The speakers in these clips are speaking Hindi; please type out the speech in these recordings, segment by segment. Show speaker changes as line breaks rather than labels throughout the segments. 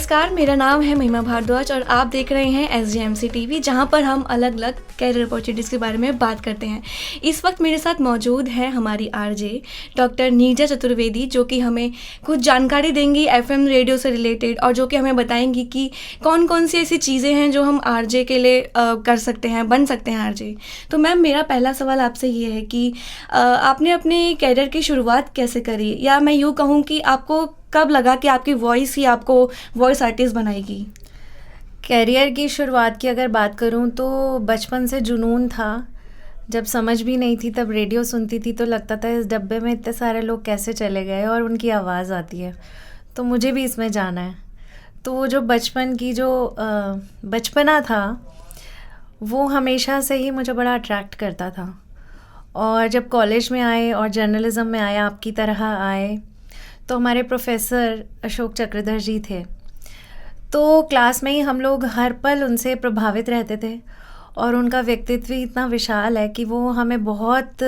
नमस्कार, मेरा नाम है महिमा भारद्वाज और आप देख रहे हैं SGMC TV, जहां पर हम अलग अलग कैरियर अपॉर्चुनिटीज़ के बारे में बात करते हैं। इस वक्त मेरे साथ मौजूद है हमारी RJ डॉक्टर नीरजा चतुर्वेदी, जो कि हमें कुछ जानकारी देंगी FM रेडियो से रिलेटेड, और जो कि हमें बताएंगी कि कौन कौन सी ऐसी चीज़ें हैं जो हम RJ के लिए कर सकते हैं, बन सकते हैं RJ। तो मैम, मेरा पहला सवाल आपसे ये है कि आपने अपने कैरियर की शुरुआत कैसे करी, या मैं यूँ कहूँ कि आपको कब लगा कि आपकी वॉइस ही आपको वॉइस आर्टिस्ट बनाएगी?
कैरियर की शुरुआत की अगर बात करूं तो बचपन से जुनून था। जब समझ भी नहीं थी तब रेडियो सुनती थी तो लगता था इस डब्बे में इतने सारे लोग कैसे चले गए और उनकी आवाज़ आती है, तो मुझे भी इसमें जाना है। तो वो जो बचपन की जो बचपना था वो हमेशा से ही मुझे बड़ा अट्रैक्ट करता था। और जब कॉलेज में आए और जर्नलिज़म में आया, आपकी तरह आए, तो हमारे प्रोफेसर अशोक चक्रधर जी थे। तो क्लास में ही हम लोग हर पल उनसे प्रभावित रहते थे और उनका व्यक्तित्व इतना विशाल है कि वो हमें बहुत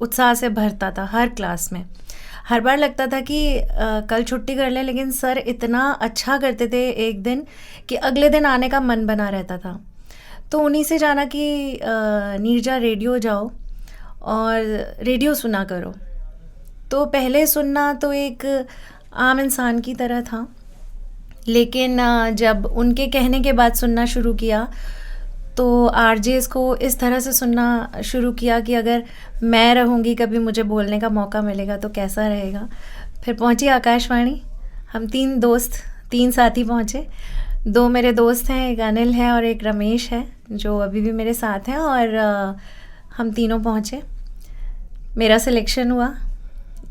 उत्साह से भरता था। हर क्लास में हर बार लगता था कि कल छुट्टी कर लें, लेकिन सर इतना अच्छा करते थे एक दिन कि अगले दिन आने का मन बना रहता था। तो उन्हीं से जाना कि नीरजा रेडियो जाओ और रेडियो सुना करो। तो पहले सुनना तो एक आम इंसान की तरह था, लेकिन जब उनके कहने के बाद सुनना शुरू किया तो RJs को इस तरह से सुनना शुरू किया कि अगर मैं रहूँगी, कभी मुझे बोलने का मौका मिलेगा तो कैसा रहेगा। फिर पहुँची आकाशवाणी। हम तीन साथी पहुँचे। 2 मेरे दोस्त हैं, एक अनिल है और एक रमेश है जो अभी भी मेरे साथ हैं, और हम तीनों पहुँचे। मेरा सिलेक्शन हुआ।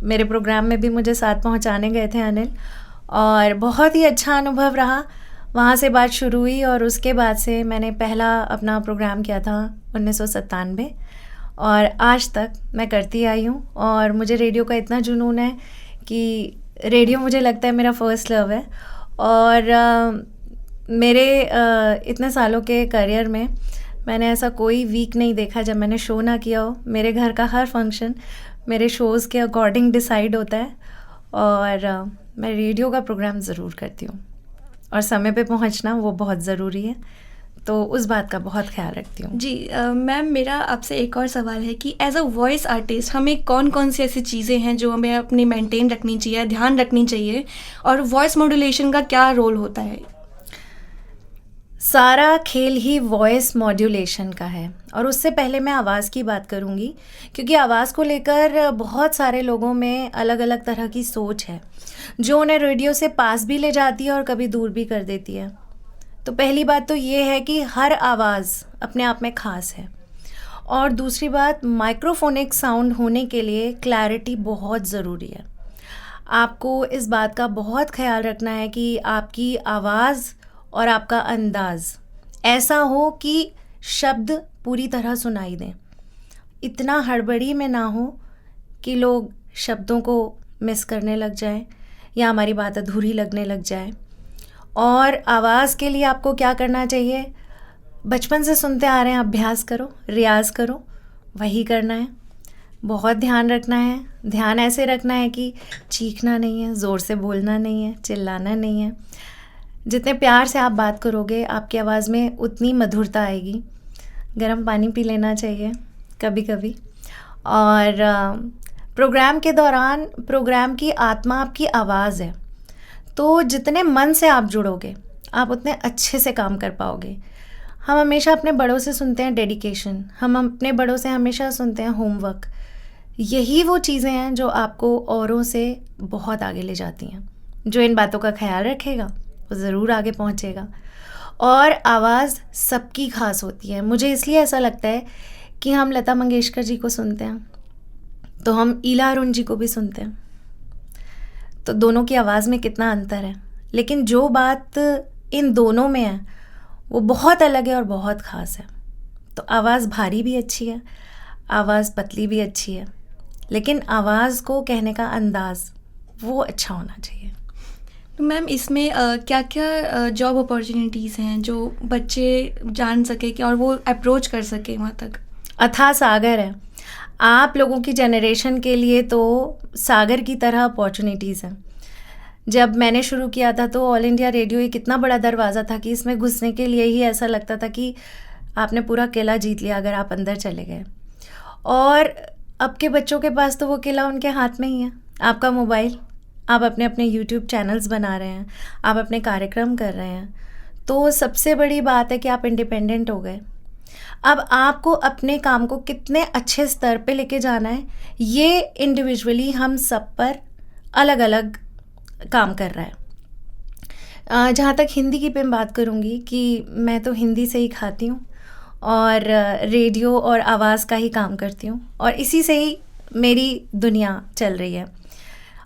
मेरे प्रोग्राम में भी मुझे साथ पहुंचाने गए थे अनिल, और बहुत ही अच्छा अनुभव रहा। वहाँ से बात शुरू हुई और उसके बाद से मैंने पहला अपना प्रोग्राम किया था 1997, और आज तक मैं करती आई हूँ। और मुझे रेडियो का इतना जुनून है कि रेडियो मुझे लगता है मेरा फर्स्ट लव है। और मेरे इतने सालों के करियर में मैंने ऐसा कोई वीक नहीं देखा जब मैंने शो ना किया हो। मेरे घर का हर फंक्शन मेरे शोज़ के अकॉर्डिंग डिसाइड होता है, और मैं रेडियो का प्रोग्राम ज़रूर करती हूँ, और समय पे पहुँचना वो बहुत ज़रूरी है, तो उस बात का बहुत ख्याल रखती हूँ।
जी मैम, मेरा आपसे एक और सवाल है कि एज अ वॉइस आर्टिस्ट हमें कौन कौन सी ऐसी चीज़ें हैं जो हमें अपनी मेंटेन रखनी चाहिए, ध्यान रखनी चाहिए, और वॉइस मॉड्यूलेशन का क्या रोल होता है?
सारा खेल ही वॉइस मॉड्यूलेशन का है। और उससे पहले मैं आवाज़ की बात करूँगी, क्योंकि आवाज़ को लेकर बहुत सारे लोगों में अलग अलग तरह की सोच है जो उन्हें रेडियो से पास भी ले जाती है और कभी दूर भी कर देती है। तो पहली बात तो ये है कि हर आवाज़ अपने आप में ख़ास है, और दूसरी बात, माइक्रोफोनिक साउंड होने के लिए क्लैरिटी बहुत ज़रूरी है। आपको इस बात का बहुत ख्याल रखना है कि आपकी आवाज़ और आपका अंदाज़ ऐसा हो कि शब्द पूरी तरह सुनाई दें। इतना हड़बड़ी में ना हो कि लोग शब्दों को मिस करने लग जाएं या हमारी बात अधूरी लगने लग जाए। और आवाज़ के लिए आपको क्या करना चाहिए? बचपन से सुनते आ रहे हैं, अभ्यास करो, रियाज़ करो, वही करना है। बहुत ध्यान रखना है। ध्यान ऐसे रखना है कि चीखना नहीं है, ज़ोर से बोलना नहीं है, चिल्लाना नहीं है। जितने प्यार से आप बात करोगे आपकी आवाज़ में उतनी मधुरता आएगी। गर्म पानी पी लेना चाहिए कभी कभी। और प्रोग्राम के दौरान प्रोग्राम की आत्मा आपकी आवाज़ है, तो जितने मन से आप जुड़ोगे आप उतने अच्छे से काम कर पाओगे। हम हमेशा अपने बड़ों से सुनते हैं डेडिकेशन, हम अपने बड़ों से हमेशा सुनते हैं होमवर्क। यही वो चीज़ें हैं जो आपको औरों से बहुत आगे ले जाती हैं। जो इन बातों का ख्याल रखेगा वो ज़रूर आगे पहुंचेगा। और आवाज़ सबकी खास होती है। मुझे इसलिए ऐसा लगता है कि हम लता मंगेशकर जी को सुनते हैं तो हम ईला अरुण जी को भी सुनते हैं, तो दोनों की आवाज़ में कितना अंतर है, लेकिन जो बात इन दोनों में है वो बहुत अलग है और बहुत ख़ास है। तो आवाज़ भारी भी अच्छी है, आवाज़ पतली भी अच्छी है, लेकिन आवाज़ को कहने का अंदाज़ वो अच्छा होना चाहिए।
तो मैम, इसमें क्या क्या जॉब अपॉर्चुनिटीज़ हैं जो बच्चे जान सके कि और वो अप्रोच कर सके वहाँ तक?
अथाह सागर है। आप लोगों की जनरेशन के लिए तो सागर की तरह अपॉर्चुनिटीज़ हैं। जब मैंने शुरू किया था तो ऑल इंडिया रेडियो एक इतना बड़ा दरवाज़ा था कि इसमें घुसने के लिए ही ऐसा लगता था कि आपने पूरा किला जीत लिया अगर आप अंदर चले गए। और अब के बच्चों के पास तो वो किला उनके हाथ में ही है, आपका मोबाइल। आप अपने अपने यूट्यूब चैनल्स बना रहे हैं, आप अपने कार्यक्रम कर रहे हैं, तो सबसे बड़ी बात है कि आप इंडिपेंडेंट हो गए। अब आपको अपने काम को कितने अच्छे स्तर पे लेके जाना है, ये इंडिविजुअली हम सब पर अलग अलग काम कर रहा है। जहाँ तक हिंदी की मैं बात करूँगी कि मैं तो हिंदी से ही खाती हूँ और रेडियो और आवाज़ का ही काम करती हूँ और इसी से ही मेरी दुनिया चल रही है।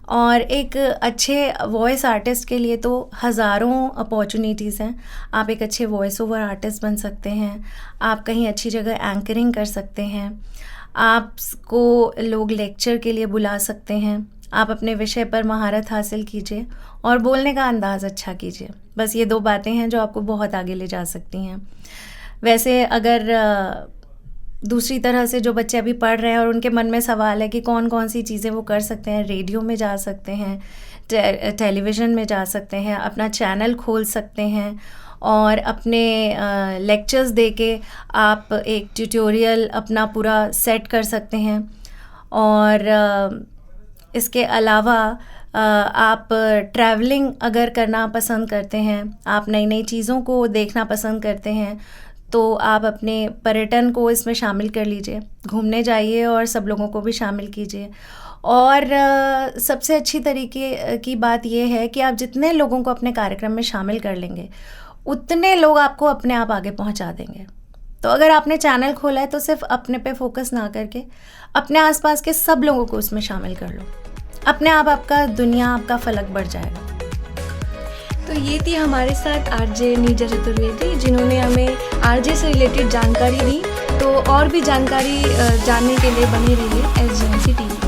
और एक अच्छे वॉइस आर्टिस्ट के लिए तो हज़ारों अपॉर्चुनिटीज़ हैं। आप एक अच्छे वॉइस ओवर आर्टिस्ट बन सकते हैं, आप कहीं अच्छी जगह एंकरिंग कर सकते हैं, आपको लोग लेक्चर के लिए बुला सकते हैं। आप अपने विषय पर महारत हासिल कीजिए और बोलने का अंदाज़ अच्छा कीजिए। बस ये 2 बातें हैं जो आपको बहुत आगे ले जा सकती हैं। वैसे अगर दूसरी तरह से जो बच्चे अभी पढ़ रहे हैं और उनके मन में सवाल है कि कौन कौन सी चीज़ें वो कर सकते हैं, रेडियो में जा सकते हैं, टेलीविज़न में जा सकते हैं, अपना चैनल खोल सकते हैं और अपने लेक्चर्स दे के आप एक ट्यूटोरियल अपना पूरा सेट कर सकते हैं। और इसके अलावा आप ट्रैवलिंग अगर करना पसंद करते हैं, आप नई नई चीज़ों को देखना पसंद करते हैं, तो आप अपने पर्यटन को इसमें शामिल कर लीजिए, घूमने जाइए और सब लोगों को भी शामिल कीजिए। और सबसे अच्छी तरीके की बात यह है कि आप जितने लोगों को अपने कार्यक्रम में शामिल कर लेंगे, उतने लोग आपको अपने आप आगे पहुंचा देंगे। तो अगर आपने चैनल खोला है तो सिर्फ अपने पे फोकस ना करके अपने आसपास के सब लोगों को उसमें शामिल कर लो, अपने आप आपका दुनिया, आपका फलक बढ़ जाएगा।
तो ये थी हमारे साथ आरजे नीरजा चतुर्वेदी, जिन्होंने हमें आरजे से रिलेटेड जानकारी दी। तो और भी जानकारी जानने के लिए बने रहिए SGMC TV।